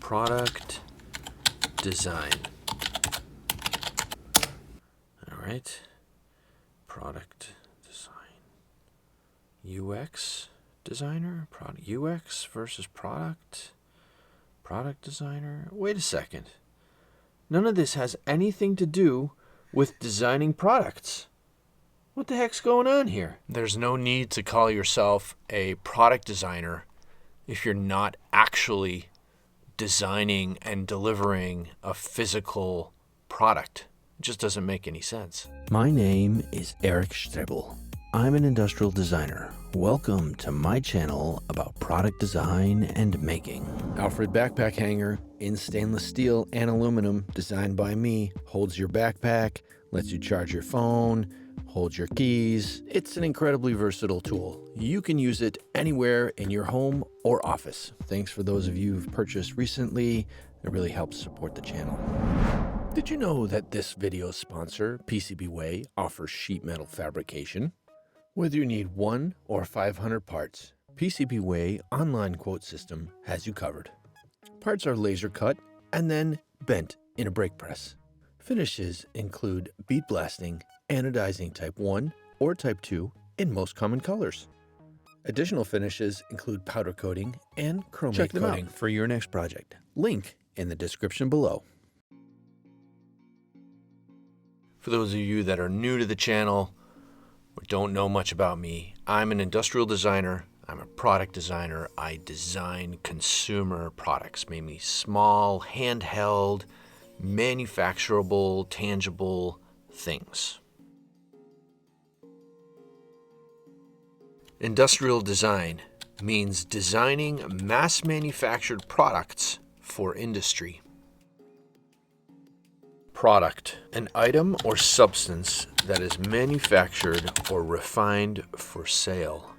product design. All right. Product design. UX designer? Product UX versus product designer? Wait a second. None of this has anything to do with designing products. What the heck's going on here? There's no need to call yourself a product designer if you're not actually designing and delivering a physical product. It just doesn't make any sense. My name is Eric Strebel. I'm an industrial designer. Welcome to my channel about product design and making. Alfred backpack hanger in stainless steel and aluminum, designed by me, holds your backpack, lets you charge your phone, holds your keys. It's an incredibly versatile tool. You can use it anywhere in your home or office. Thanks for those of you who've purchased recently. It really helps support the channel. Did you know that this video's sponsor, PCBWay, offers sheet metal fabrication? Whether you need 1 or 500 parts, PCBWay online quote system has you covered. Parts are laser cut and then bent in a brake press. Finishes include bead blasting, anodizing type 1 or type 2 in most common colors. Additional finishes include powder coating and chromate Check them coating out for your next project. Link in the description below. For those of you that are new to the channel or don't know much about me, I'm an industrial designer. I'm a product designer. I design consumer products, mainly small, handheld, manufacturable, tangible things. Industrial design means designing mass-manufactured products for industry. Product, an item or substance that is manufactured or refined for sale.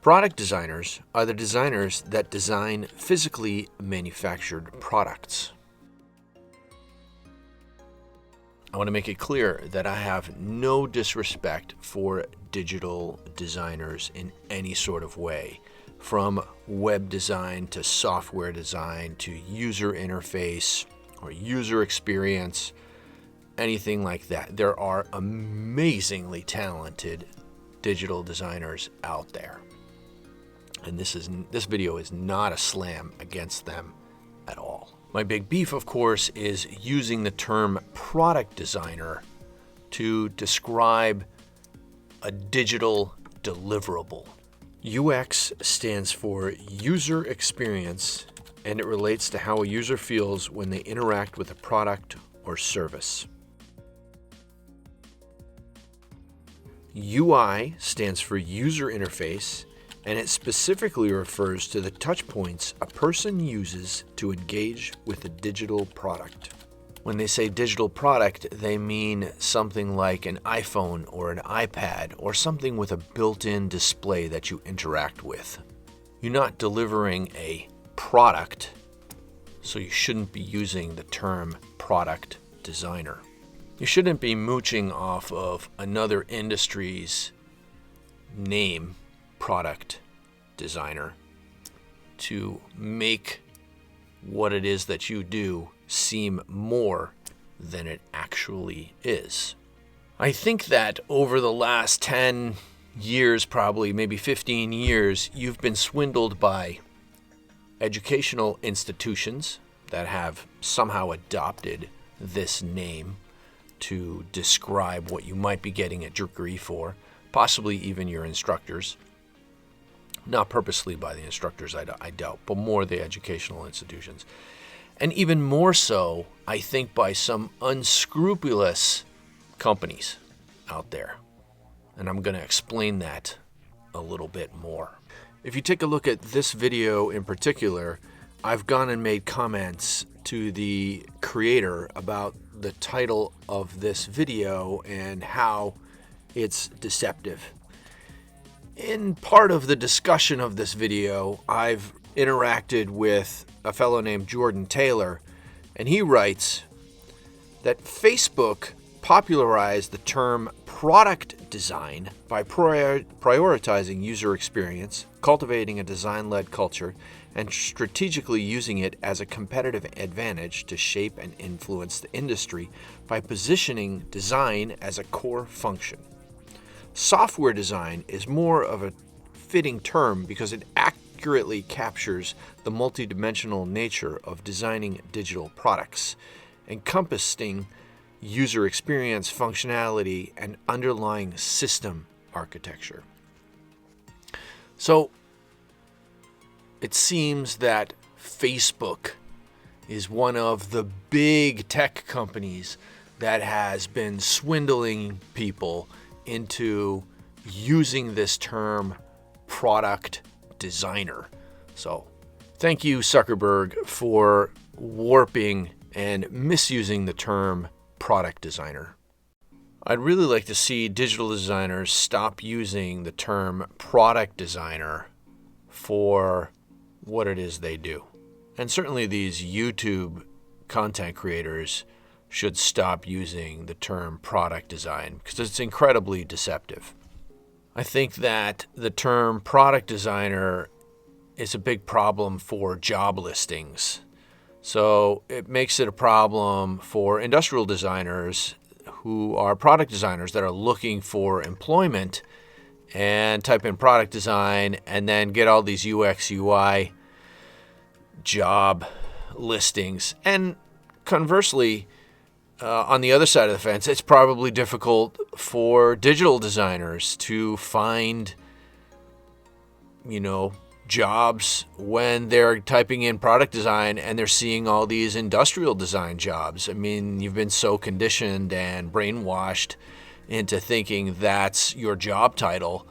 Product designers are the designers that design physically manufactured products. I want to make it clear that I have no disrespect for digital designers in any sort of way. From web design to software design to user interface or user experience, anything like that. There are amazingly talented digital designers out there. And this video is not a slam against them at all. My big beef, of course, is using the term product designer to describe a digital deliverable. UX stands for user experience, and it relates to how a user feels when they interact with a product or service. UI stands for user interface, and it specifically refers to the touch points a person uses to engage with a digital product. When they say digital product, they mean something like an iPhone or an iPad or something with a built-in display that you interact with. You're not delivering a product, so you shouldn't be using the term product designer. You shouldn't be mooching off of another industry's name, product designer, to make what it is that you do seem more than it actually is. I think that over the last 10 years, probably maybe 15 years, you've been swindled by educational institutions that have somehow adopted this name to describe what you might be getting a degree for, possibly even your instructors. Not purposely by the instructors, I doubt, but more the educational institutions. And even more so, I think, by some unscrupulous companies out there. And I'm going to explain that a little bit more. If you take a look at this video in particular, I've gone and made comments to the creator about the title of this video and how it's deceptive. In part of the discussion of this video, I've interacted with a fellow named Jordan Taylor, and he writes that Facebook popularized the term product design by prioritizing user experience cultivating a design-led culture and strategically using it as a competitive advantage to shape and influence the industry by positioning design as a core function. Software design is more of a fitting term because it accurately captures the multidimensional nature of designing digital products, encompassing user experience, functionality, and underlying system architecture. So, it seems that Facebook is one of the big tech companies that has been swindling people into using this term product designer. So, thank you, Zuckerberg, for warping and misusing the term product designer. I'd really like to see digital designers stop using the term product designer for what it is they do. And certainly these YouTube content creators should stop using the term product design because it's incredibly deceptive. I think that the term product designer is a big problem for job listings. So it makes it a problem for industrial designers who are product designers that are looking for employment and type in product design and then get all these UX, UI job listings. And conversely, on the other side of the fence, it's probably difficult for digital designers to find, jobs when they're typing in product design and they're seeing all these industrial design jobs. I mean, you've been so conditioned and brainwashed into thinking that's your job title.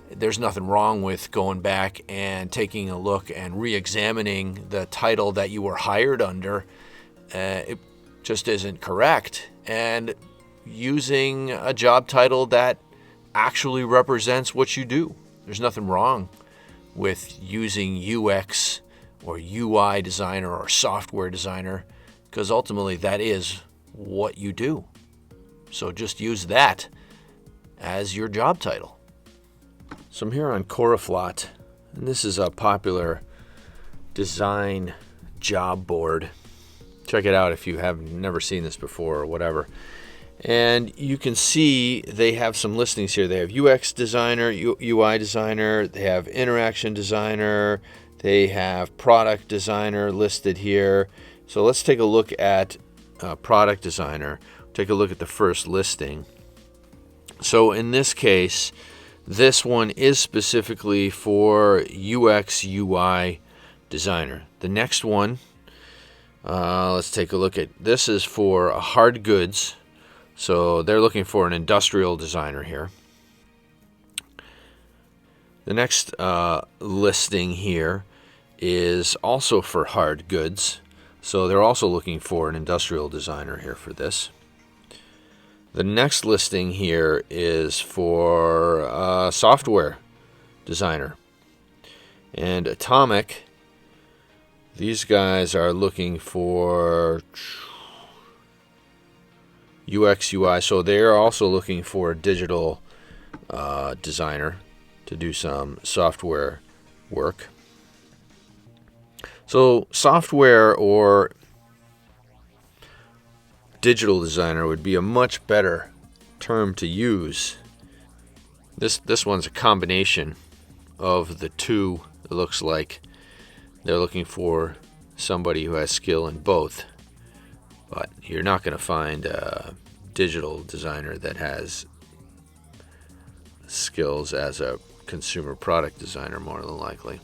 There's nothing wrong with going back and taking a look and re-examining the title that you were hired under. It just isn't correct. And using a job title that actually represents what you do. There's nothing wrong with using UX or UI designer or software designer, because ultimately that is what you do. So just use that as your job title. So I'm here on Coraflot, and this is a popular design job board. Check it out if you have never seen this before or whatever. And you can see they have some listings here. They have UX designer, UI designer, they have interaction designer, they have product designer listed here. So let's take a look at product designer. Take a look at the first listing. So in this case, this one is specifically for UX, UI designer. The next one, let's take a look at, this is for hard goods. So they're looking for an industrial designer here. The next listing here is also for hard goods. So they're also looking for an industrial designer here for this. The next listing here is for a software designer. And Atomic, these guys are looking for UX, UI, so they're also looking for a digital designer to do some software work. So software or digital designer would be a much better term to use. This one's a combination of the two. It looks like they're looking for somebody who has skill in both. But you're not going to find a digital designer that has skills as a consumer product designer, more than likely.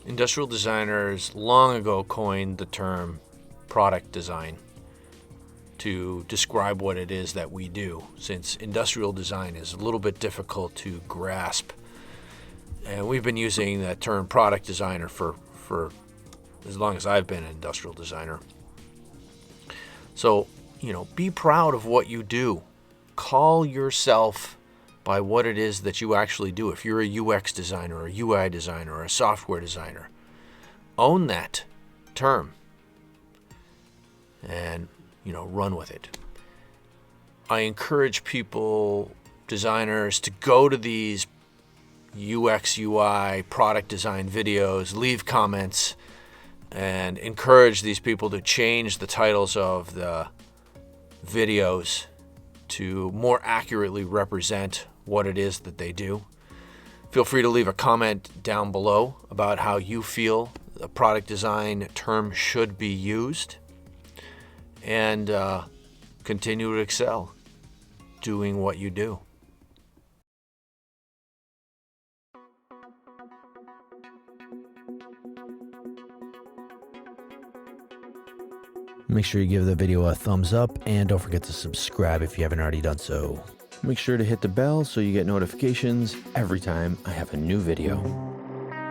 Industrial designers long ago coined the term product design to describe what it is that we do, since industrial design is a little bit difficult to grasp. And we've been using that term product designer for as long as I've been an industrial designer. So, be proud of what you do. Call yourself by what it is that you actually do. If you're a UX designer or a UI designer or a software designer, own that term and, run with it. I encourage people, designers, to go to these UX, UI, product design videos, leave comments, and encourage these people to change the titles of the videos to more accurately represent what it is that they do. Feel free to leave a comment down below about how you feel the product design term should be used, and continue to excel doing what you do. Make sure you give the video a thumbs up and don't forget to subscribe if you haven't already done so. Make sure to hit the bell so you get notifications every time I have a new video.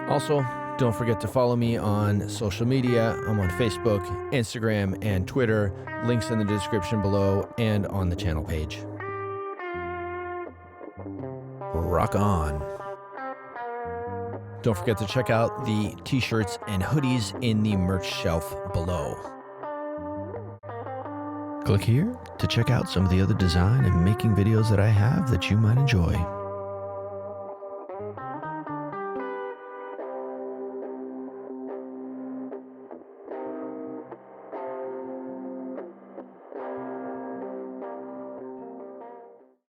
Also, don't forget to follow me on social media. I'm on Facebook, Instagram, and Twitter. Links in the description below and on the channel page. Rock on. Don't forget to check out the t-shirts and hoodies in the merch shelf below. Click here to check out some of the other design and making videos that I have that you might enjoy.